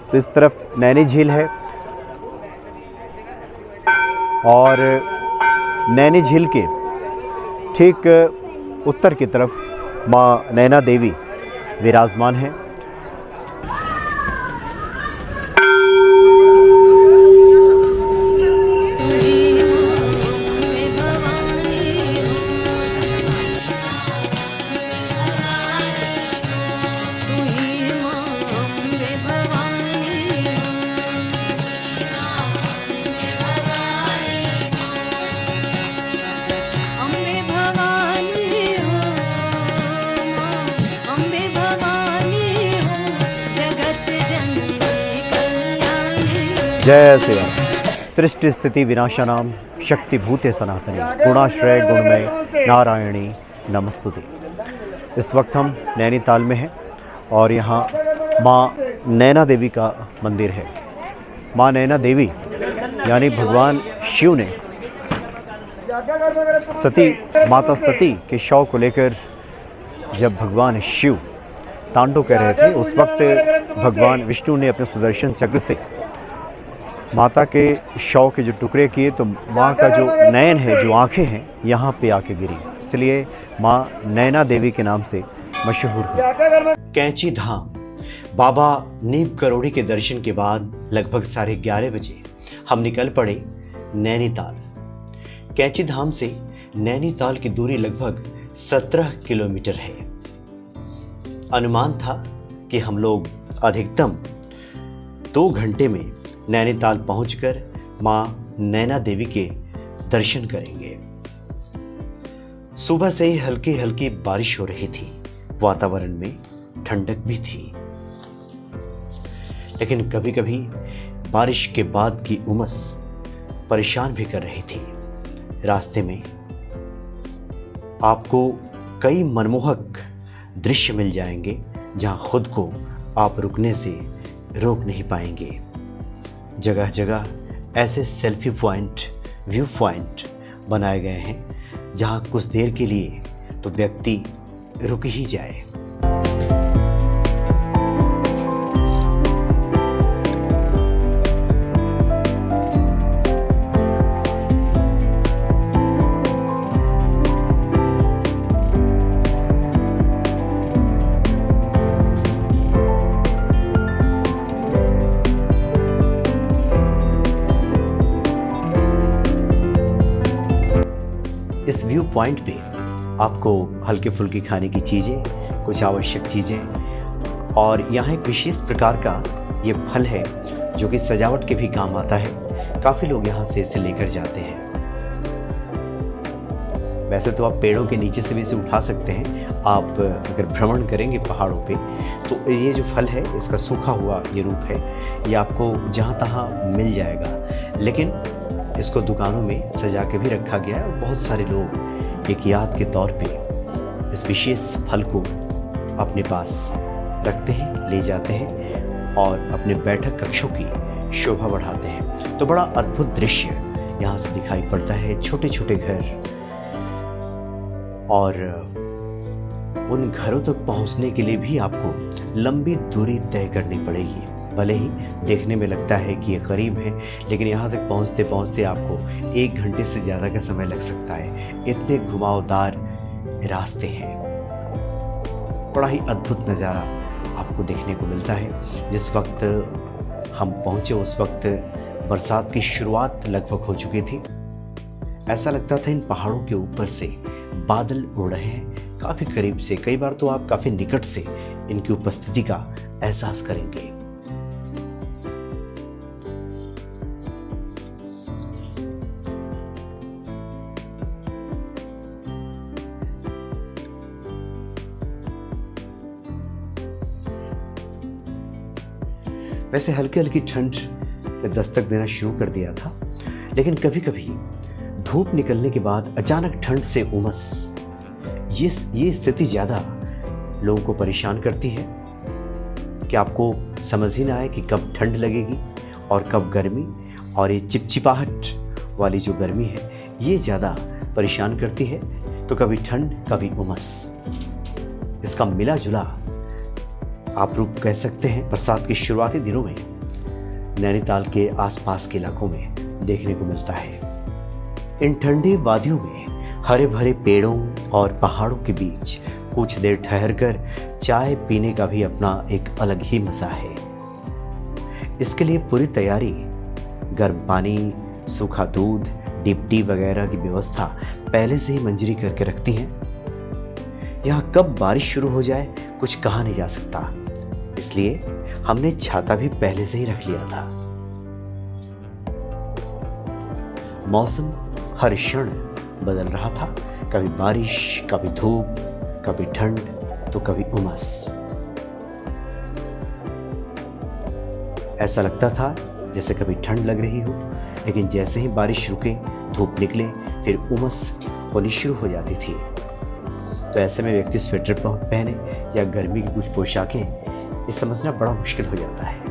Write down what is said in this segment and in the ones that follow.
तो इस तरफ नैनी झील है और नैनी झील के ठीक उत्तर की तरफ माँ नैना देवी विराजमान हैं। जय श्री राम। सृष्टि स्थिति विनाशानाम शक्ति भूते सनातनी गुणाश्रय गुणमय नारायणी नमस्तुते। इस वक्त हम नैनीताल में हैं और यहाँ माँ नैना देवी का मंदिर है। माँ नैना देवी यानी भगवान शिव ने माता सती के शव को लेकर जब भगवान शिव तांडव कर रहे थे, उस वक्त भगवान विष्णु ने अपने सुदर्शन चक्र से माता के शव के जो टुकड़े किए तो माँ का जो नयन है, जो आँखें हैं, यहाँ पे आके गिरी। इसलिए माँ नैना देवी के नाम से मशहूर है। कैंची धाम बाबा नीम करोड़ी के दर्शन के बाद लगभग 11:30 बजे हम निकल पड़े नैनीताल। कैंची धाम से नैनीताल की दूरी लगभग 17 किलोमीटर है। अनुमान था कि हम लोग अधिकतम 2 घंटे में नैनीताल पहुंचकर मां नैना देवी के दर्शन करेंगे। सुबह से ही हल्की हल्की बारिश हो रही थी, वातावरण में ठंडक भी थी, लेकिन कभी कभी बारिश के बाद की उमस परेशान भी कर रही थी। रास्ते में आपको कई मनमोहक दृश्य मिल जाएंगे जहां खुद को आप रुकने से रोक नहीं पाएंगे। जगह जगह ऐसे सेल्फी पॉइंट, व्यू पॉइंट बनाए गए हैं जहां कुछ देर के लिए तो व्यक्ति रुक ही जाए। इस व्यू पॉइंट पे आपको हल्के फुल्के खाने की चीज़ें, कुछ आवश्यक चीज़ें और यहाँ एक विशेष प्रकार का ये फल है जो कि सजावट के भी काम आता है। काफ़ी लोग यहाँ से इसे लेकर जाते हैं। वैसे तो आप पेड़ों के नीचे से भी इसे उठा सकते हैं। आप अगर भ्रमण करेंगे पहाड़ों पे तो ये जो फल है इसका सूखा हुआ ये रूप है, ये आपको जहाँ तहाँ मिल जाएगा, लेकिन इसको दुकानों में सजा के भी रखा गया है और बहुत सारे लोग एक याद के तौर पे इस विशेष फल को अपने पास रखते हैं, ले जाते हैं और अपने बैठक कक्षों की शोभा बढ़ाते हैं। तो बड़ा अद्भुत दृश्य यहाँ से दिखाई पड़ता है। छोटे छोटे घर और उन घरों तक पहुँचने के लिए भी आपको लंबी दूरी तय करनी पड़ेगी। भले ही देखने में लगता है कि ये करीब है, लेकिन यहाँ तक पहुँचते पहुँचते आपको 1 घंटे से ज़्यादा का समय लग सकता है। इतने घुमावदार रास्ते हैं। बड़ा ही अद्भुत नज़ारा आपको देखने को मिलता है। जिस वक्त हम पहुँचे उस वक्त बरसात की शुरुआत लगभग हो चुकी थी। ऐसा लगता था इन पहाड़ों के ऊपर से बादल उड़ रहे हैं, काफ़ी करीब से। कई बार तो आप काफ़ी निकट से इनकी उपस्थिति का एहसास करेंगे। वैसे हल्की हल्की ठंड ने दस्तक देना शुरू कर दिया था, लेकिन कभी कभी धूप निकलने के बाद अचानक ठंड से उमस, ये स्थिति ज़्यादा लोगों को परेशान करती है कि आपको समझ ही ना आए कि कब ठंड लगेगी और कब गर्मी। और ये चिपचिपाहट वाली जो गर्मी है ये ज़्यादा परेशान करती है। तो कभी ठंड कभी उमस। इसका मिला जुला आप रूप कह सकते हैं बरसात के शुरुआती दिनों में नैनीताल के आसपास के इलाकों में देखने को मिलता है। इन ठंडी वादियों में हरे भरे पेड़ों और पहाड़ों के बीच कुछ देर ठहरकर चाय पीने का भी अपना एक अलग ही मजा है। इसके लिए पूरी तैयारी, गर्म पानी, सूखा दूध, डीप टी वगैरह की व्यवस्था पहले से ही मंजरी करके रखती हैं। यहाँ कब बारिश शुरू हो जाए कुछ कहा नहीं जा सकता, इसलिए हमने छाता भी पहले से ही रख लिया था। मौसम हर क्षण बदल रहा था, कभी बारिश, कभी धूप, कभी ठंड तो कभी उमस। ऐसा लगता था जैसे कभी ठंड लग रही हो, लेकिन जैसे ही बारिश रुके, धूप निकले, फिर उमस होनी शुरू हो जाती थी। तो ऐसे में व्यक्ति स्वेटर पहने या गर्मी की कुछ पोशाकें, ये समझना बड़ा मुश्किल हो जाता है।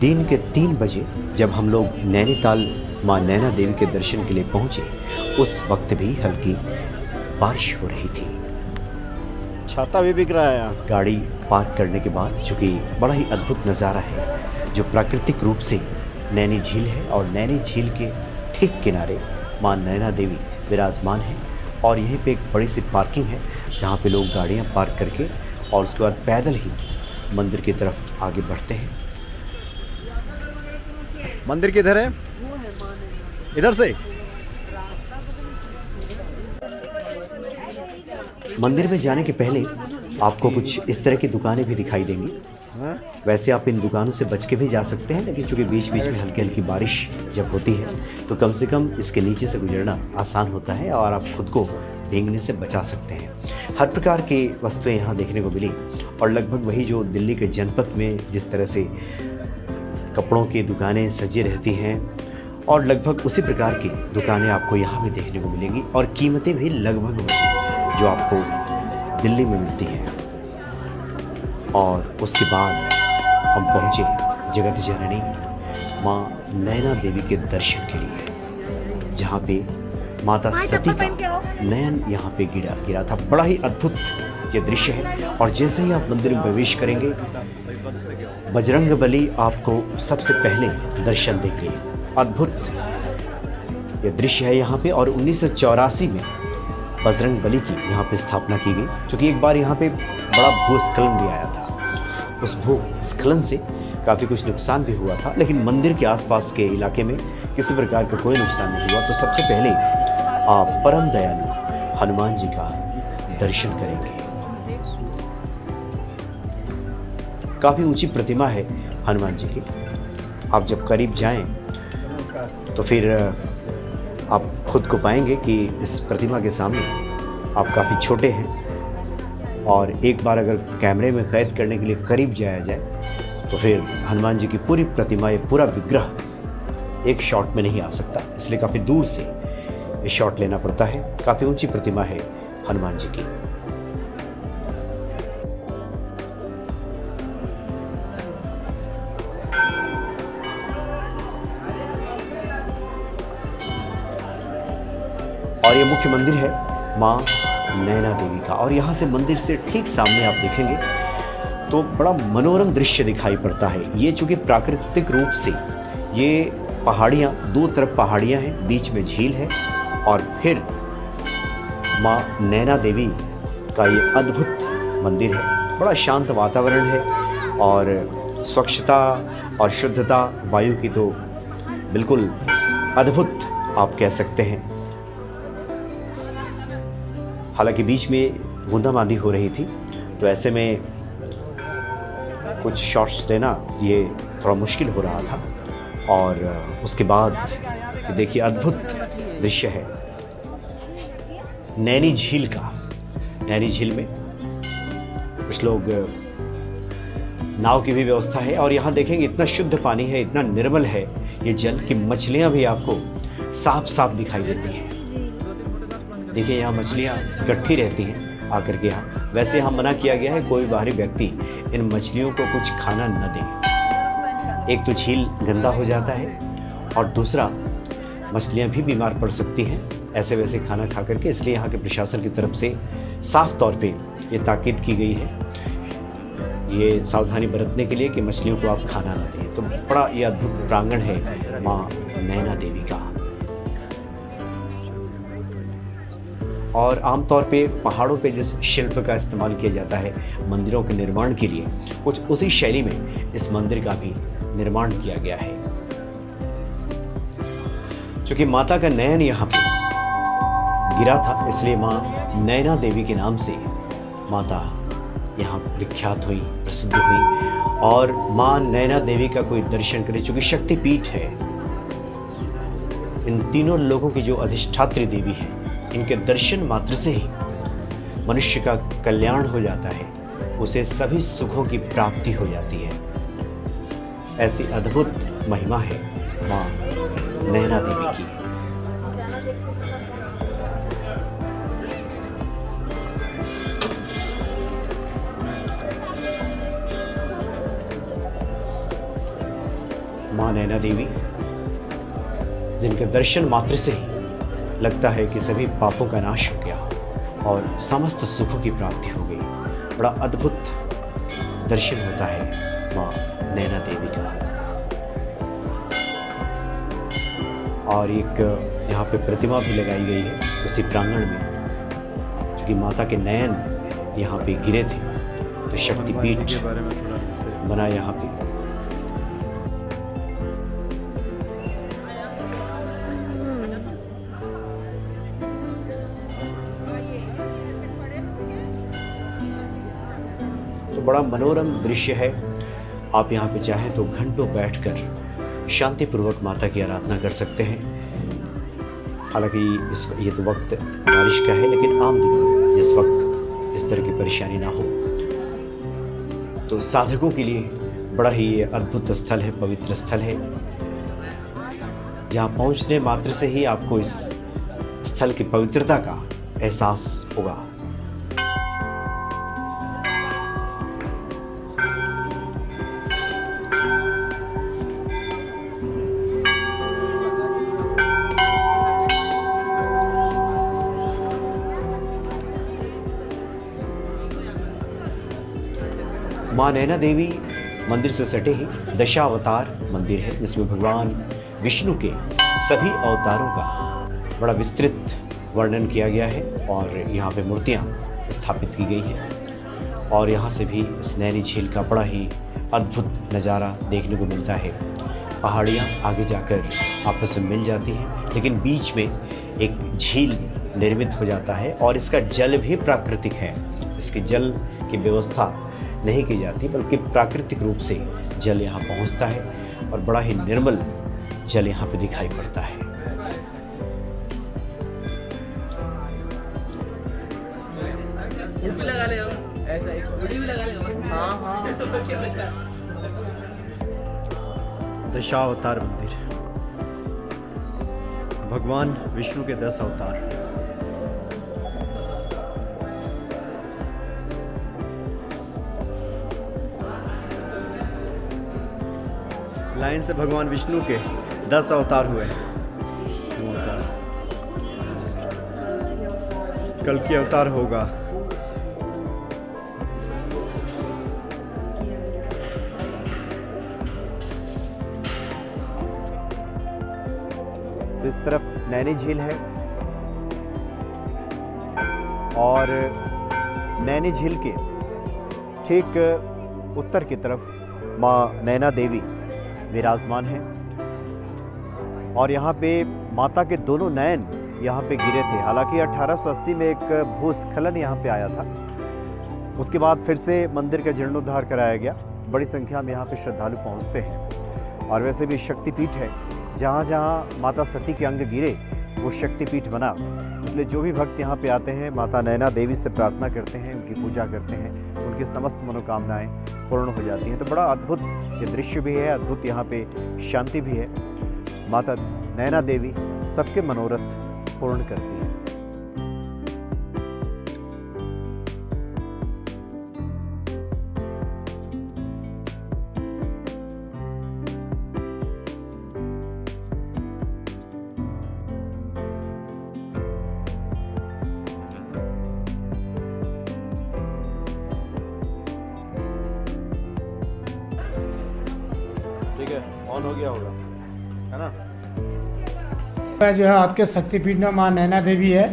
दिन के 3 बजे जब हम लोग नैनीताल मां नैना देवी के दर्शन के लिए पहुंचे, उस वक्त भी हल्की बारिश हो रही थी। छाता भी बिक रहा है यहाँ। गाड़ी पार्क करने के बाद, चूँकि बड़ा ही अद्भुत नज़ारा है, जो प्राकृतिक रूप से नैनी झील है और नैनी झील के ठीक किनारे मां नैना देवी विराजमान है। और यहीं पे एक बड़ी सी पार्किंग है जहाँ पे लोग गाड़ियाँ पार्क करके और उसके बाद पैदल ही मंदिर की तरफ आगे बढ़ते हैं। मंदिर किधर है? इधर से। मंदिर में जाने के पहले आपको कुछ इस तरह की दुकानें भी दिखाई देंगी। वैसे आप इन दुकानों से बच के भी जा सकते हैं, लेकिन चूंकि बीच बीच में हल्की हल्की बारिश जब होती है तो कम से कम इसके नीचे से गुजरना आसान होता है और आप खुद को भीगने से बचा सकते हैं। हर प्रकार की वस्तुएं यहाँ देखने को मिली और लगभग वही जो दिल्ली के जनपद में जिस तरह से कपड़ों की दुकानें सजी रहती हैं, और लगभग उसी प्रकार की दुकानें आपको यहाँ भी देखने को मिलेंगी और कीमतें भी लगभग वही जो आपको दिल्ली में मिलती हैं। और उसके बाद हम पहुँचे जगत जननी माँ नैना देवी के दर्शन के लिए, जहाँ पे माता सती का नयन यहाँ पे गिरा था। बड़ा ही अद्भुत ये दृश्य है। और जैसे ही आप मंदिर में प्रवेश करेंगे, बजरंगबली आपको सबसे पहले दर्शन देंगे। अद्भुत ये दृश्य है यहाँ पे। और 1984 में बजरंगबली की यहाँ पे स्थापना की गई, क्योंकि एक बार यहाँ पे बड़ा भूस्खलन भी आया था। उस भूस्खलन से काफ़ी कुछ नुकसान भी हुआ था, लेकिन मंदिर के आसपास के इलाके में किसी प्रकार का कोई नुकसान नहीं हुआ। तो सबसे पहले आप परम दयालु हनुमान जी का दर्शन करेंगे। काफ़ी ऊंची प्रतिमा है हनुमान जी की। आप जब करीब जाएं तो फिर आप खुद को पाएंगे कि इस प्रतिमा के सामने आप काफ़ी छोटे हैं। और एक बार अगर कैमरे में कैद करने के लिए करीब जाया जाए तो फिर हनुमान जी की पूरी प्रतिमा, ये पूरा विग्रह एक शॉट में नहीं आ सकता, इसलिए काफ़ी दूर से ये शॉट लेना पड़ता है। काफ़ी ऊंची प्रतिमा है हनुमान जी की। और ये मुख्य मंदिर है माँ नैना देवी का। और यहाँ से मंदिर से ठीक सामने आप देखेंगे तो बड़ा मनोरम दृश्य दिखाई पड़ता है। ये चूँकि प्राकृतिक रूप से ये पहाड़ियाँ, दो तरफ पहाड़ियाँ हैं, बीच में झील है और फिर माँ नैना देवी का ये अद्भुत मंदिर है। बड़ा शांत वातावरण है और स्वच्छता और शुद्धता वायु की तो बिल्कुल अद्भुत आप कह सकते हैं। हालांकि बीच में बूंदाबांदी हो रही थी, तो ऐसे में कुछ शॉट्स लेना ये थोड़ा मुश्किल हो रहा था। और उसके बाद देखिए अद्भुत दृश्य है नैनी झील का। नैनी झील में कुछ लोग नाव की भी व्यवस्था है। और यहाँ देखेंगे इतना शुद्ध पानी है, इतना निर्मल है ये जल कि मछलियाँ भी आपको साफ साफ दिखाई देती हैं। देखिए यहाँ मछलियाँ इकट्ठी रहती हैं आकर के यहाँ। वैसे यहाँ मना किया गया है कोई बाहरी व्यक्ति इन मछलियों को कुछ खाना न दे। एक तो झील गंदा हो जाता है और दूसरा मछलियाँ भी बीमार पड़ सकती हैं ऐसे वैसे खाना खा करके। इसलिए यहाँ के प्रशासन की तरफ से साफ तौर पे ये ताकीद की गई है, ये सावधानी बरतने के लिए कि मछलियों को आप खाना ना दें। तो बड़ा ये अद्भुत प्रांगण है माँ नैना देवी का। और आमतौर पे पहाड़ों पे जिस शिल्प का इस्तेमाल किया जाता है मंदिरों के निर्माण के लिए, कुछ उसी शैली में इस मंदिर का भी निर्माण किया गया है। चूंकि माता का नयन यहाँ पे गिरा था इसलिए माँ नैना देवी के नाम से माता यहाँ विख्यात हुई, प्रसिद्ध हुई। और माँ नैना देवी का कोई दर्शन करे, चूंकि शक्तिपीठ है, इन तीनों लोगों की जो अधिष्ठात्री देवी है, इनके दर्शन मात्र से ही मनुष्य का कल्याण हो जाता है, उसे सभी सुखों की प्राप्ति हो जाती है। ऐसी अद्भुत महिमा है माँ नैना देवी की। माँ नैना देवी जिनके दर्शन मात्र से ही लगता है कि सभी पापों का नाश हो गया और समस्त सुखों की प्राप्ति हो गई। बड़ा अद्भुत दर्शन होता है माँ नैना देवी का। और एक यहाँ पे प्रतिमा भी लगाई गई है उसी प्रांगण में, क्योंकि माता के नयन यहाँ पे गिरे थे तो शक्तिपीठ बना यहाँ पे। तो बड़ा मनोरम दृश्य है। आप यहाँ पे चाहें तो घंटों बैठकर शांतिपूर्वक माता की आराधना कर सकते हैं। हालांकि ये तो वक्त बारिश का है, लेकिन आम दिनों में जिस वक्त इस तरह की परेशानी ना हो तो साधकों के लिए बड़ा ही ये अद्भुत स्थल है, पवित्र स्थल है, जहाँ पहुँचने मात्र से ही आपको इस स्थल की पवित्रता का एहसास होगा। माँ नैना देवी मंदिर से सटे ही दशावतार मंदिर है, जिसमें भगवान विष्णु के सभी अवतारों का बड़ा विस्तृत वर्णन किया गया है और यहाँ पे मूर्तियाँ स्थापित की गई हैं। और यहाँ से भी इस नैनी झील का बड़ा ही अद्भुत नज़ारा देखने को मिलता है। पहाड़ियाँ आगे जाकर आपस में मिल जाती हैं, लेकिन बीच में एक झील निर्मित हो जाता है और इसका जल भी प्राकृतिक है। इसके जल की व्यवस्था नहीं की जाती, बल्कि प्राकृतिक रूप से जल यहाँ पहुँचता है और बड़ा ही निर्मल जल यहाँ पे दिखाई पड़ता है। दशावतार मंदिर, भगवान विष्णु के 10 अवतार। लाइन से भगवान विष्णु के 10 अवतार हुए। कल की अवतार होगा। तो इस तरफ नैनी झील है और नैनी झील के ठीक उत्तर की तरफ माँ नैना देवी विराजमान है। और यहाँ पे माता के दोनों नयन यहाँ पे गिरे थे। हालांकि 1880 में एक भूस्खलन यहाँ पे आया था, उसके बाद फिर से मंदिर का जीर्णोद्धार कराया गया। बड़ी संख्या में यहाँ पे श्रद्धालु पहुँचते हैं और वैसे भी शक्तिपीठ है, जहाँ जहाँ माता सती के अंग गिरे वो शक्तिपीठ बना। इसलिए जो भी भक्त यहाँ पे आते हैं माता नैना देवी से प्रार्थना करते हैं, उनकी पूजा करते हैं, उनकी समस्त मनोकामनाएं पूर्ण हो जाती हैं। तो बड़ा अद्भुत ये दृश्य भी है, अद्भुत यहाँ पे शांति भी है। माता नैना देवी सबके मनोरथ पूर्ण करती है। नुकसान हो गया होगा, है ना? जो है आपके शक्तिपीठ में माँ नैना देवी है।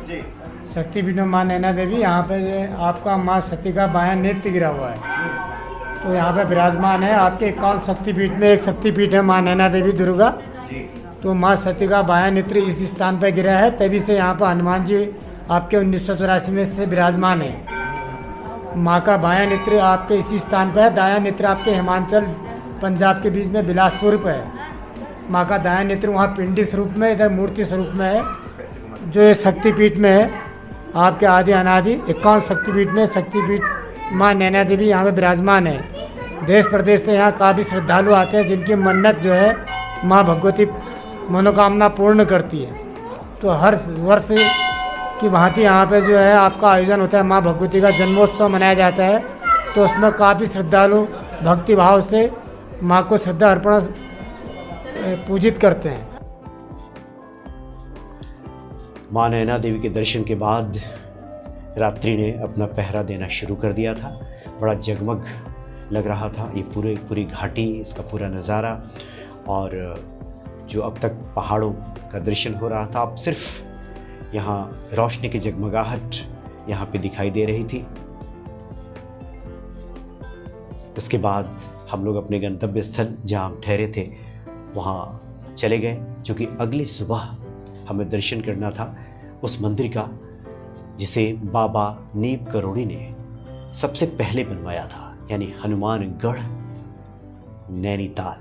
जी। शक्तिपीठ में माँ नैना देवी, यहाँ पे जो है आपका माँ सती का बायां नेत्र गिरा हुआ है, तो यहाँ पे विराजमान है। आपके 51 शक्तिपीठ में एक शक्तिपीठ है माँ नैना देवी दुर्गा। जी। तो माँ सती का बायां नेत्र इस स्थान पर गिरा है, तभी से यहाँ पर हनुमान जी आपके 1984 में से विराजमान है। माँ का बायां नेत्र आपके इसी स्थान पर है, दायां नेत्र आपके हिमाचल पंजाब के बीच में बिलासपुर पर है। माँ का दायां नेत्र वहाँ पिंडी स्वरूप में, इधर मूर्ति स्वरूप में है। जो ये शक्तिपीठ में है आपके आदि अनादि 51 शक्तिपीठ में शक्तिपीठ माँ नैना देवी यहाँ पे विराजमान है। देश प्रदेश से यहाँ काफ़ी श्रद्धालु आते हैं, जिनकी मन्नत जो है माँ भगवती मनोकामना पूर्ण करती है। तो हर वर्ष की भांति यहाँ पे जो है आपका आयोजन होता है, माँ भगवती का जन्मोत्सव मनाया जाता है। तो उसमें काफ़ी श्रद्धालु भक्ति भाव से माँ को श्रद्धा अर्पण पूजित करते हैं। माँ नैना देवी के दर्शन के बाद रात्रि ने अपना पहरा देना शुरू कर दिया था। बड़ा जगमग लग रहा था ये पूरी घाटी, इसका पूरा नज़ारा, और जो अब तक पहाड़ों का दर्शन हो रहा था, अब सिर्फ यहाँ रोशनी की जगमगाहट यहाँ पे दिखाई दे रही थी। उसके बाद हम लोग अपने गंतव्य स्थल जहाँ हम ठहरे थे वहाँ चले गए, क्योंकि अगली सुबह हमें दर्शन करना था उस मंदिर का जिसे बाबा नीम करोड़ी ने सबसे पहले बनवाया था, यानी हनुमानगढ़ नैनीताल।